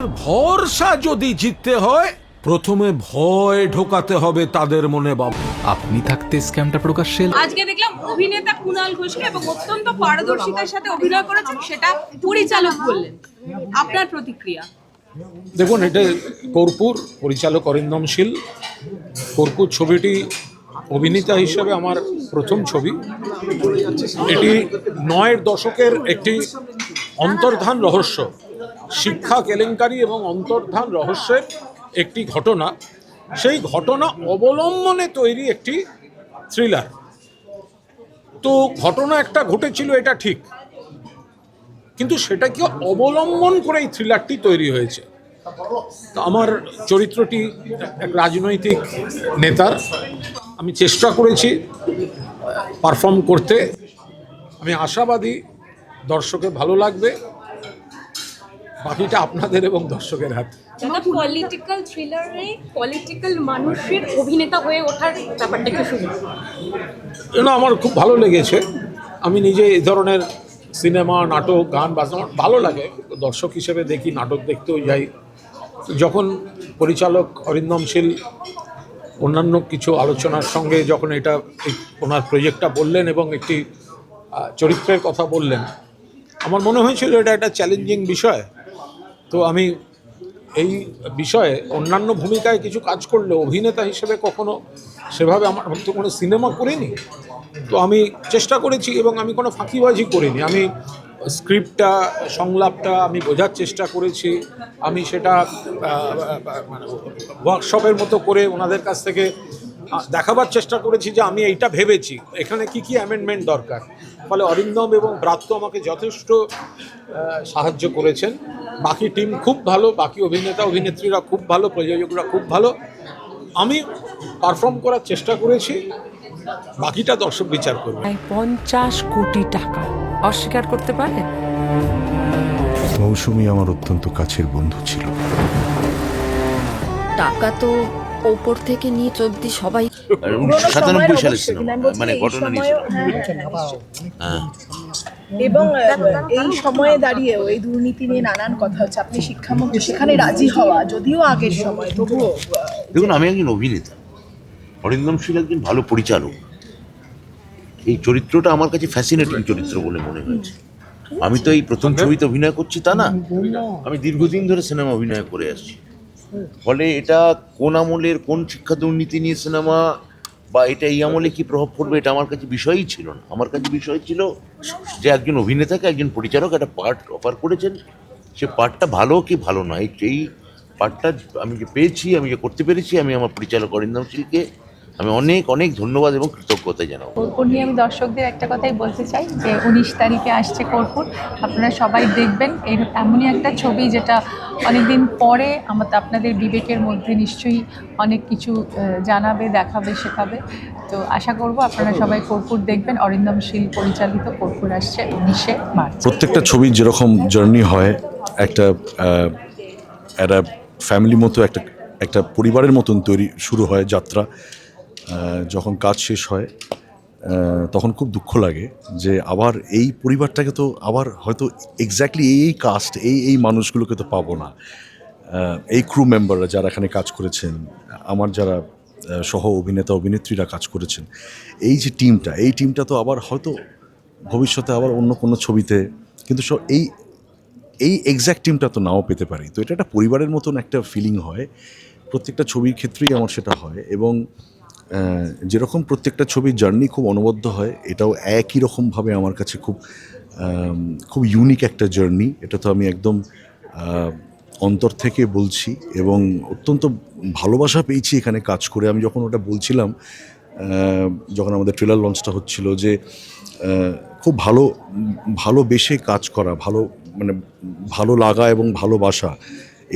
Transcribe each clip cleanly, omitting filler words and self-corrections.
ভরসা যদি জিততে হয় প্রথমে ভয় ঢোকাতে হবে তাদের মনে। বাবা, আপনি থাকতে স্ক্যামটা প্রকাশ্যে এলো। আজকে দেখলাম অভিনেতা কুণাল ঘোষকে এবং অত্যন্ত পারদর্শিতার সাথে অভিনয় করেছেন, সেটা পরিচালক বললেন। আপনার প্রতিক্রিয়া? দেখুন, এটা কর্পূর, পরিচালক অরিন্দম শীল। কর্পূর ছবিটি অভিনেতা হিসেবে আমার প্রথম ছবি। এটি 9-এর দশকের একটি অন্তর্ধান রহস্য, শিক্ষা কেলেঙ্কারি এবং অন্তর্ধান রহস্যের একটি ঘটনা। সেই ঘটনা অবলম্বনে তৈরি একটি থ্রিলার। তো ঘটনা একটা ঘটেছিল, এটা ঠিক, কিন্তু সেটাকে অবলম্বন করে এই থ্রিলারটি তৈরি হয়েছে। তো আমার চরিত্রটি এক রাজনৈতিক নেতার। আমি চেষ্টা করেছি পারফর্ম করতে। আমি আশাবাদী দর্শকের ভালো লাগবে। বাকিটা আপনাদের এবং দর্শকের হাতে। পলিটিক্যাল থ্রিলারে পলিটিক্যাল মানুষের অভিনেতা হয়ে ওঠার ব্যাপারটা একটু শুনুন। আমার খুব ভালো লেগেছে। আমি নিজে এই ধরনের সিনেমা, নাটক, গান বাজনা আমার ভালো লাগে। দর্শক হিসেবে দেখি, নাটক দেখতেও যাই। যখন পরিচালক অরিন্দম শীল অন্যান্য কিছু আলোচনার সঙ্গে যখন এটা ওনার প্রজেক্টটা বললেন এবং একটি চরিত্রের কথা বললেন, আমার মনে হয়েছিল এটা একটা চ্যালেঞ্জিং বিষয়। তো আমি এই বিষয়ে অন্যান্য ভূমিকায় কিছু কাজ করলে অভিনেতা হিসেবে কখনো সেভাবে আমার তো কোনো সিনেমা করিনি। তো আমি চেষ্টা করেছি এবং আমি কোনো ফাঁকিবাজি করিনি। আমি স্ক্রিপ্টটা, সংলাপটা আমি বোঝার চেষ্টা করেছি। আমি সেটা ওয়ার্কশপের মতো করে ওনাদের কাছ থেকে দেখাবার চেষ্টা করেছি যে আমি এইটা ভেবেছি, এখানে কি কি অ্যামেন্ডমেন্ট দরকার। ফলে অরিন্দম এবং ব্রাত্য আমাকে যথেষ্ট সাহায্য করেছেন। বাকি টিম খুব ভালো, বাকি অভিনেতা অভিনেত্রীরা খুব ভালো, প্রযোজকরা খুব ভালো। আমি পারফর্ম করার চেষ্টা করেছি, বাকিটা দর্শক বিচার করবে। 50 কোটি টাকা অস্বীকার করতে পারে? মৌসুমী আমার অত্যন্ত কাছের বন্ধু ছিল। টাকা তো ওপর থেকে নিয়ে চলতি সবাই 97 সালের সিনেমা, মানে ঘটনা নিয়ে। এবং এই সময়ে দাঁড়িয়েও এই দুর্নীতি নিয়ে নানান কথা হচ্ছে। আপনি শিক্ষামন্ত্রী, সেখানে রাজি হওয়া যদিও আগের সময়, তবুও দেখুন, আমি একজন অভিনেতা, অরিন্দম শীল একজন ভালো পরিচালক। এই চরিত্রটা আমার কাছে ফ্যাসিনেটিং চরিত্র বলে মনে হয়েছে। আমি তো এই প্রথম ছবিতে অভিনয় করছি তা না, আমি দীর্ঘদিন ধরে সিনেমা অভিনয় করে আসছি। ফলে এটা কোন আমলের কোন শিক্ষা দুর্নীতি নিয়ে সিনেমা, বা এটা এই আমলে কি প্রভাব পড়বে, এটা আমার কাছে বিষয়ই ছিল না। আমার কাছে বিষয় ছিল যে একজন অভিনেতাকে একজন পরিচালক একটা পার্ট অফার করেছেন, সে পার্টটা ভালো কি ভালো নয়, এই পার্টটা আমি যে পেয়েছি, আমি যে করতে পেরেছি, আমি আমার পরিচালক অরিন্দম শীলকে আমি অনেক অনেক ধন্যবাদ এবং কৃতজ্ঞতা জানাবো। কর্পূর নিয়ে আমি দর্শকদের একটা কথাই বলতে চাই যে 19 তারিখে আসছে কর্পূর। আপনারা সবাই দেখবেন। এমনই একটা ছবি যেটা অনেকদিন পরে আপনাদের বিবেকের মধ্যে নিশ্চয়ই অনেক কিছু জানাবে, দেখাবে, শেখাবে। তো আশা করব আপনারা সবাই কর্পূর দেখবেন। অরিন্দম শীল পরিচালিত কর্পূর আসছে 19শে মার্চ। প্রত্যেকটা ছবির যেরকম জার্নি হয়, একটা ফ্যামিলি মতো, একটা পরিবারের মতন তৈরি শুরু হয় যাত্রা। যখন কাজ শেষ হয় তখন খুব দুঃখ লাগে যে আবার এই পরিবারটাকে তো আবার হয়তো এক্স্যাক্টলি এই কাস্ট, এই মানুষগুলোকে তো পাবো না। এই ক্রু মেম্বাররা যারা এখানে কাজ করেছেন, আমার যারা সহ অভিনেতা অভিনেত্রীরা কাজ করেছেন, এই যে টিমটা তো আবার হয়তো ভবিষ্যতে আবার অন্য কোনো ছবিতে, কিন্তু এই এক্স্যাক্ট টিমটা তো নাও পেতে পারি। তো এটা একটা পরিবারের মতন একটা ফিলিং হয়। প্রত্যেকটা ছবির ক্ষেত্রেই আমার সেটা হয়। এবং যেরকম প্রত্যেকটা ছবির জার্নি খুব অনবদ্য হয়, এটাও একই রকমভাবে আমার কাছে খুব ইউনিক একটা জার্নি। এটা তো আমি একদম অন্তর থেকে বলছি এবং অত্যন্ত ভালোবাসা পেয়েছি এখানে কাজ করে। আমি যখন ওটা বলছিলাম, যখন আমাদের ট্রেলার লঞ্চটা হচ্ছিল, যে খুব ভালোবেসে কাজ করা, ভালো লাগা এবং ভালোবাসা,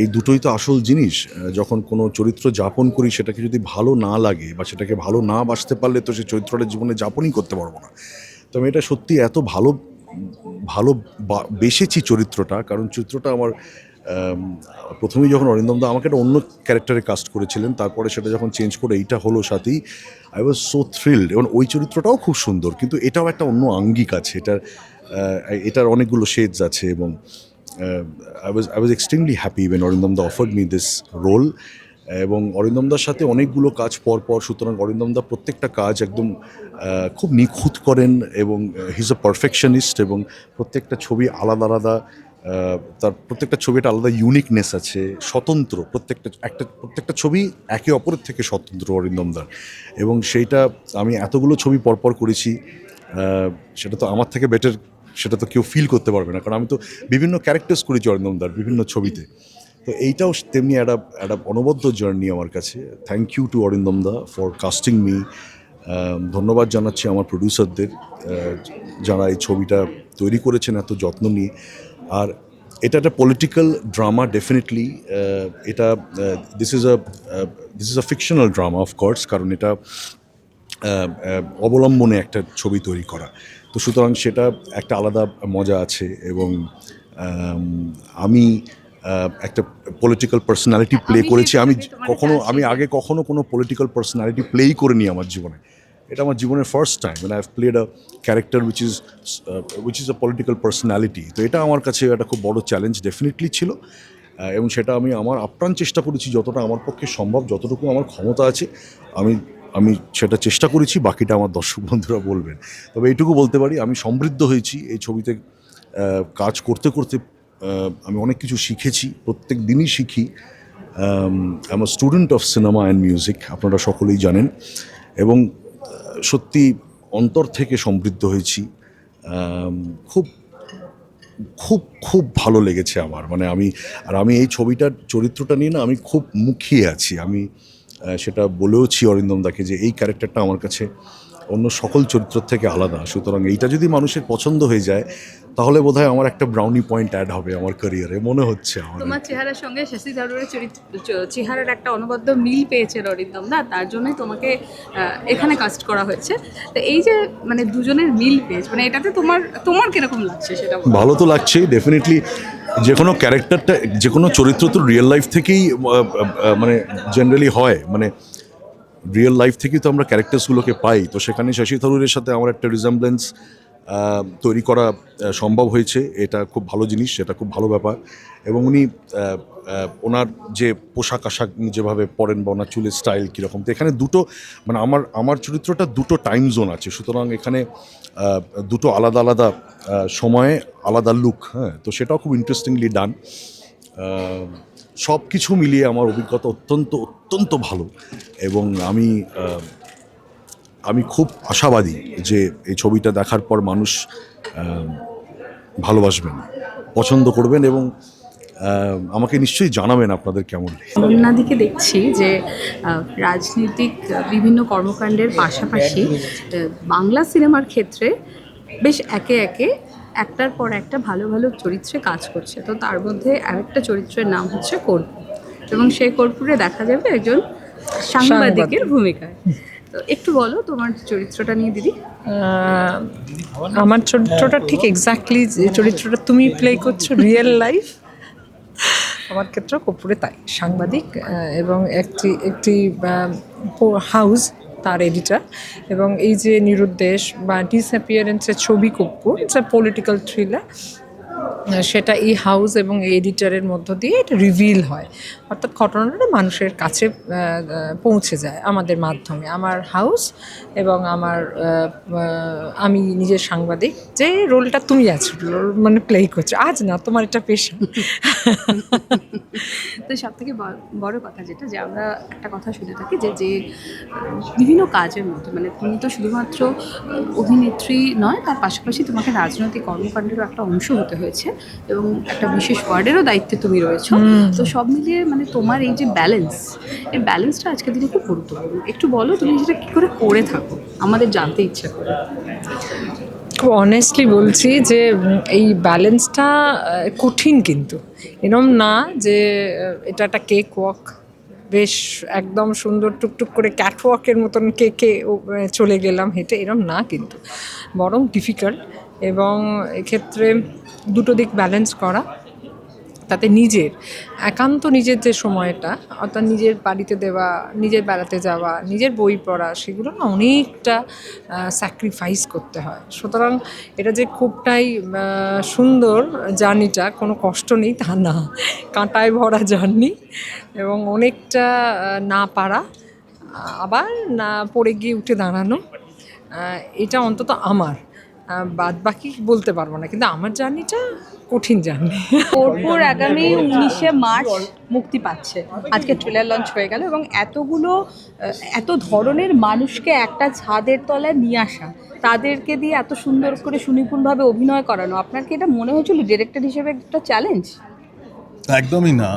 এই দুটোই তো আসল জিনিস। যখন কোনো চরিত্র যাপন করি, সেটাকে যদি ভালো না লাগে বা সেটাকে ভালো না বাসতে পারলে তো সেই চরিত্রটা জীবনে যাপনই করতে পারবো না। তো আমি এটা সত্যি এত বেসেছি চরিত্রটা, কারণ চরিত্রটা আমার প্রথমেই যখন অরিন্দমদা আমাকে একটা অন্য ক্যারেক্টারে কাস্ট করেছিলেন, তারপরে সেটা যখন চেঞ্জ করে এইটা হলো সাথেই, আই ওয়াজ সো থ্রিলড। এবং ওই চরিত্রটাও খুব সুন্দর, কিন্তু এটাও একটা অন্য আঙ্গিক আছে, এটার অনেকগুলো শেডস আছে। এবং I was extremely happy when অরিন্দমদা offered me this role এবং অরিন্দমদার সাথে অনেকগুলো কাজ পর সুতরাং অরিন্দমদা প্রত্যেকটা কাজ একদম খুব নিখুঁত করেন এবং হি ইজ আ পারফেকশনিস্ট এবং প্রত্যেকটা ছবি আলাদা আলাদা তার প্রত্যেকটা ছবি একটা আলাদা ইউনিকনেস আছে, স্বতন্ত্র প্রত্যেকটা ছবি একে অপরের থেকে স্বতন্ত্র অরিন্দমদার, এবং সেইটা আমি এতগুলো ছবি পরপর করেছি, সেটা তো আমার থেকে বেটার সেটা তো কেউ ফিল করতে পারবে না, কারণ আমি তো বিভিন্ন ক্যারেক্টার্স করেছি অরিন্দমদার বিভিন্ন ছবিতে। তো এইটাও তেমনি একটা অনবদ্য জার্নি আমার কাছে। থ্যাংক ইউ টু অরিন্দমদা ফর কাস্টিং মি। ধন্যবাদ জানাচ্ছি আমার প্রডিউসারদের যারা এই ছবিটা তৈরি করেছেন এত যত্ন নিয়ে। আর এটা একটা পলিটিক্যাল ড্রামা ডেফিনেটলি, এটা this is a fictional drama of course, কারণ এটা অবলম্বনে একটা ছবি তৈরি করা, তো সুতরাং সেটা একটা আলাদা মজা আছে। এবং আমি একটা পলিটিক্যাল পার্সোনালিটি প্লে করেছি। আমি আগে কখনো কোনো পলিটিক্যাল পার্সোনালিটি প্লেই করিনি আমার জীবনে। এটা আমার জীবনের first time when I've played a character which is a political personality। তো এটা আমার কাছে একটা খুব বড় চ্যালেঞ্জ ডেফিনেটলি ছিল, এবং সেটা আমি আমার আপ্রাণ চেষ্টা করেছি যতটা আমার পক্ষে সম্ভব, যতটুকু আমার ক্ষমতা আছে আমি সেটা চেষ্টা করেছি। বাকিটা আমার দর্শক বন্ধুরা বলবেন। তবে এইটুকু বলতে পারি আমি সমৃদ্ধ হয়েছি এই ছবিতে কাজ করতে করতে। আমি অনেক কিছু শিখেছি, প্রত্যেক দিনই শিখি। I am a student of cinema and music, আপনারা সকলেই জানেন, এবং সত্যি অন্তর থেকে সমৃদ্ধ হয়েছি। খুব খুব খুব ভালো লেগেছে আমার, মানে আমি এই ছবিটার চরিত্রটা নিয়ে না আমি খুব মুখিয়ে আছি। আমি সেটা বলেওছি অরিন্দমদাকে যে এই ক্যারেক্টারটা আমার কাছে অন্য সকল চরিত্র থেকে আলাদা, সুতরাং এইটা যদি মানুষের পছন্দ হয়ে যায় তাহলে বোধহয় আমার একটা ব্রাউনি পয়েন্ট অ্যাড হবে আমার ক্যারিয়ারে, মনে হচ্ছে আমার। তোমার চেহারার সঙ্গে শশী থারুরের চেহারার একটা অনবদ্য মিল পেয়েছে অরিন্দমদা, তার জন্যই তোমাকে এখানে কাস্ট করা হয়েছে। তো এই যে মানে দুজনের মিল পেয়েছে, মানে এটাতে তোমার কিরকম লাগছে সেটা বলো। ভালো তো লাগছেই ডেফিনেটলি। যে কোনো ক্যারেক্টারটা, যে কোনো চরিত্র তো রিয়েল লাইফ থেকেই মানে জেনারেলি হয়, মানে রিয়েল লাইফ থেকেই তো আমরা ক্যারেক্টার্সগুলোকে পাই। তো সেখানে শশী থারুরের সাথে আমার একটা রিজেম্বলেন্স তৈরি করা সম্ভব হয়েছে, এটা খুব ভালো জিনিস, সেটা খুব ভালো ব্যাপার। এবং উনি ওনার যে পোশাক আশাক যেভাবে পরেন বা ওনার চুলের স্টাইল কীরকম, তো এখানে দুটো মানে আমার চরিত্রটা দুটো টাইম জোন আছে, সুতরাং এখানে দুটো আলাদা আলাদা সময়ে আলাদা লুক, হ্যাঁ, তো সেটাও খুব ইন্টারেস্টিংলি ডান। সব কিছু মিলিয়ে আমার অভিজ্ঞতা অত্যন্ত ভালো, এবং আমি খুব আশাবাদী যে এই ছবিটা দেখার পর মানুষ ভালোবাসবেন, পছন্দ করবেন, এবং আমাকে নিশ্চয়ই জানাবেন আপনাদের কেমন লাগে। অন্যদিকে দেখছি যে রাজনৈতিক বিভিন্ন কর্মকাণ্ডের পাশাপাশি বাংলা সিনেমার ক্ষেত্রে বেশ একে একে একটার পর একটা ভালো ভালো চরিত্রে কাজ করছে। তো তার মধ্যে আরেকটা চরিত্রের নাম হচ্ছে কর্পূর, এবং সেই কর্পূরে দেখা যাবে একজন সাংবাদিকের ভূমিকায়। তো একটু বলো তোমার চরিত্রটা নিয়ে দিদি। আমার চরিত্রটা ঠিক এক্স্যাক্টলি যে চরিত্রটা তুমি প্লে করছো রিয়েল লাইফ, আমার ক্ষেত্রে কর্পূরে তাই, সাংবাদিক এবং একটি হাউস তার এডিটর। এবং এই যে নিরুদ্দেশ বা ডিসঅ্যাপিয়ারেন্সের ছবি কর্পূর, ইটস আ পলিটিক্যাল থ্রিলার, সেটা এই হাউস এবং এই এডিটরের মধ্য দিয়ে এটা রিভিল হয়, অর্থাৎ ঘটনাটা মানুষের কাছে পৌঁছে যায় আমাদের মাধ্যমে। আমার হাউস এবং আমি নিজের সাংবাদিক, যে রোলটা তুমি আছো মানে প্লে করছো, আজ না তোমার এটা পেশা। তো সব থেকে বড় কথা যেটা, যে আমরা একটা কথা শুনে থাকি যে বিভিন্ন কাজের মধ্যে মানে তুমি তো শুধুমাত্র অভিনেত্রী নয়, তার পাশাপাশি তোমাকে রাজনৈতিক কর্মকাণ্ডেরও একটা অংশ হতে হয়েছে, এবং একটা বিশেষ ওয়ার্ডেরও দায়িত্বে তুমি রয়েছো। তো সব মিলিয়ে মানে তোমার এই যে ব্যালেন্স, এই ব্যালেন্সটা আজকের দিনে খুব গুরুত্বপূর্ণ। একটু বলো তুমি সেটা কী করে থাকো, আমাদের জানতে ইচ্ছা করে। খুব অনেস্টলি বলছি যে এই ব্যালেন্সটা কঠিন, কিন্তু এরম না যে এটা একটা কেক ওয়াক, বেশ একদম সুন্দর টুকটুক করে ক্যাটওয়াকের মতন কেকে চলে গেলাম হেঁটে, এরম না, কিন্তু বরং ডিফিকাল্ট। এবং এক্ষেত্রে দুটো দিক ব্যালেন্স করা, তাতে নিজের একান্ত নিজের যে সময়টা, অর্থাৎ নিজের বাড়িতে দেওয়া, নিজের বেড়াতে যাওয়া, নিজের বই পড়া, সেগুলো না অনেকটা স্যাক্রিফাইস করতে হয়। সুতরাং এটা যে খুবটাই সুন্দর জার্নিটা, কোনো কষ্ট নেই তা না, কাঁটায় ভরা জার্নি এবং অনেকটা না পারা, আবার না পড়ে গিয়ে উঠে দাঁড়ানো, এটা অন্তত আমার, বাদ বাকি বলতে পারবো না, কিন্তু আমার জার্নিটা কঠিন জার্নি। কর্পূর আগামী 19শে মার্চ মুক্তি পাচ্ছে, আজকে ট্রেলার লঞ্চ হয়ে গেল এবং এত ধরনের মানুষকে একটা ছাদের তলায় নিয়ে আসা, তাদেরকে দিয়ে এত সুন্দর করে সুনিপুণভাবে অভিনয় করানো, আপনার কি এটা মনে হয়েছিল ডিরেক্টর হিসেবে একটা চ্যালেঞ্জ? একদমই না।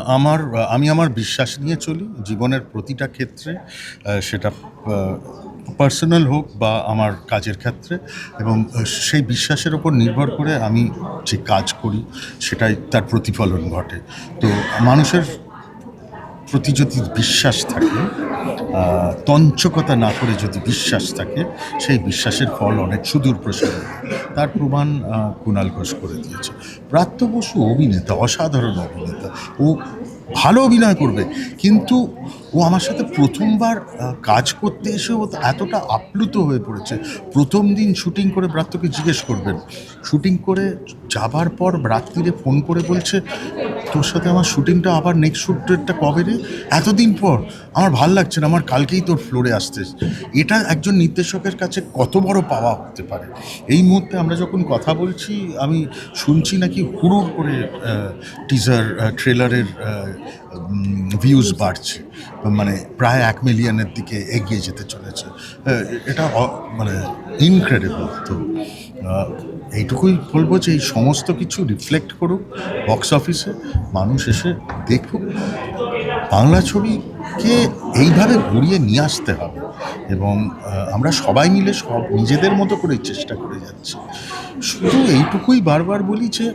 আমি আমার বিশ্বাস নিয়ে চলি জীবনের প্রতিটা ক্ষেত্রে, সেটা পার্সোনাল হোক বা আমার কাজের ক্ষেত্রে, এবং সেই বিশ্বাসের ওপর নির্ভর করে আমি যে কাজ করি সেটাই তার প্রতিফলন ঘটে। তো মানুষের প্রতি যদি বিশ্বাস থাকে, তঞ্চকতা না করে যদি বিশ্বাস থাকে, সেই বিশ্বাসের ফল অনেক সুদূর প্রসারী। তার প্রমাণ কুণাল ঘোষ করে দিয়েছে। ব্রাত্য বসু অভিনেতা, অসাধারণ অভিনেতা, ও ভালো অভিনয় করবে, কিন্তু ও আমার সাথে প্রথমবার কাজ করতে এসে ও এতটা আপ্লুত হয়ে পড়েছে। প্রথম দিন শুটিং করে ব্রাত্যকে জিজ্ঞেস করবেন, শুটিং করে যাবার পর রাত্রিরে ফোন করে বলছে, তোর সাথে আমার শুটিংটা আবার নেক্সট শ্যুটটা কবে রে? এতদিন পর, আমার ভাল লাগছে না, আমার কালকেই তোর ফ্লোরে আসতে। এটা একজন নির্দেশকের কাছে কত বড় পাওয়া হতে পারে। এই মুহূর্তে আমরা যখন কথা বলছি, আমি শুনছি নাকি হুড়ুড় করে টিজার ট্রেলারের ভিউজ বাড়ছে, মানে প্রায় 1 মিলিয়নের দিকে এগিয়ে যেতে চলেছে। এটা মানে ইনক্রেডিবল। তো এইটুকুই বলবো যে এই সমস্ত কিছু রিফ্লেক্ট করুক বক্স অফিসে, মানুষ এসে দেখুক। বাংলা ছবিকে এইভাবে ঘুরিয়ে নিয়ে আসতে হবে এবং আমরা সবাই মিলে সব নিজেদের মতো করে চেষ্টা করে যাচ্ছি। শুধু এইটুকুই বারবার বলি যে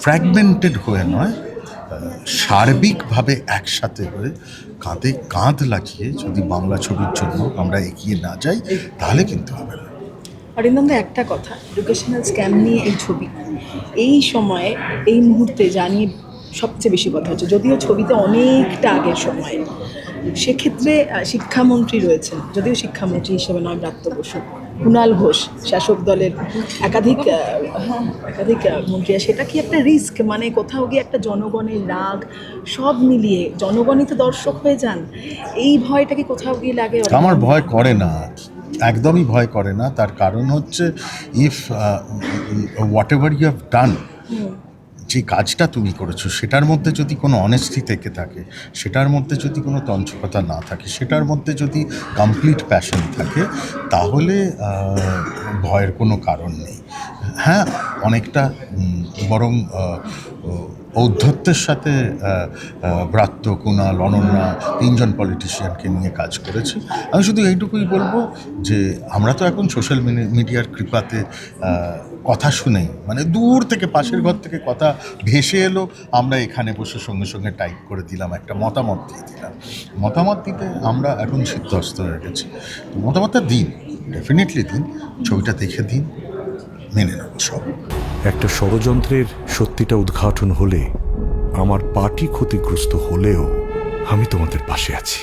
ফ্র্যাগমেন্টেড হয়ে নয়, সার্বিকভাবে একসাথে হয়ে কাঁধে কাঁধ লাগিয়ে যদি বাংলা ছবির জন্য আমরা এগিয়ে না যাই, তাহলে কিন্তু হবে না। অরিন্দমদা, একটা কথা, এডুকেশনাল স্ক্যাম নিয়ে এই ছবি, এই সময়ে এই মুহূর্তে জানিয়ে সবচেয়ে বেশি কথা হচ্ছে, যদিও ছবিতে অনেকটা আগের সময়। সেক্ষেত্রে শিক্ষামন্ত্রী রয়েছেন, যদিও শিক্ষামন্ত্রী হিসেবে নয় ব্রাত্য বসু, কুণাল ঘোষ শাসক দলের একাধিক মন্ত্রী, সেটা কি একটা রিস্ক? মানে কোথাও গিয়ে একটা জনগণের রাগ সব মিলিয়ে জনগণই তো দর্শক হয়ে যান, এই ভয়টা কি কোথাও গিয়ে লাগে? আমার ভয় করে না, একদমই ভয় করে না। তার কারণ হচ্ছে, if whatever you have done, যে কাজটা তুমি করেছো সেটার মধ্যে যদি কোনো অনেস্টি থেকে থাকে, সেটার মধ্যে যদি কোনো তঞ্চকতা না থাকে, সেটার মধ্যে যদি কমপ্লিট প্যাশন থাকে, তাহলে ভয়ের কোনো কারণ নেই। হ্যাঁ, অনেকটা বরং ঔদ্ধত্যের সাথে ব্রাত্য, কুণাল, অনন্যা 3জন পলিটিশিয়ানকে নিয়ে কাজ করেছি। আমি শুধু এইটুকুই বলবো যে আমরা তো এখন সোশ্যাল মিডিয়ার কৃপাতে কথা শুনেই, মানে দূর থেকে পাশের ঘর থেকে কথা ভেসে এলো, আমরা এখানে বসে সঙ্গে সঙ্গে টাইপ করে দিলাম, একটা মতামত দিয়ে দিলাম। মতামত দিতে আমরা এখন সিদ্ধহস্ত হয়ে গেছি। মতামতটা দিন, ডেফিনেটলি দিন, ছবিটা দেখে দিন, মেনে নেব সব। একটা ষড়যন্ত্রের সত্যিটা উদ্ঘাটন হলে, আমার পার্টি ক্ষতিগ্রস্ত হলেও আমি তোমাদের পাশে আছি।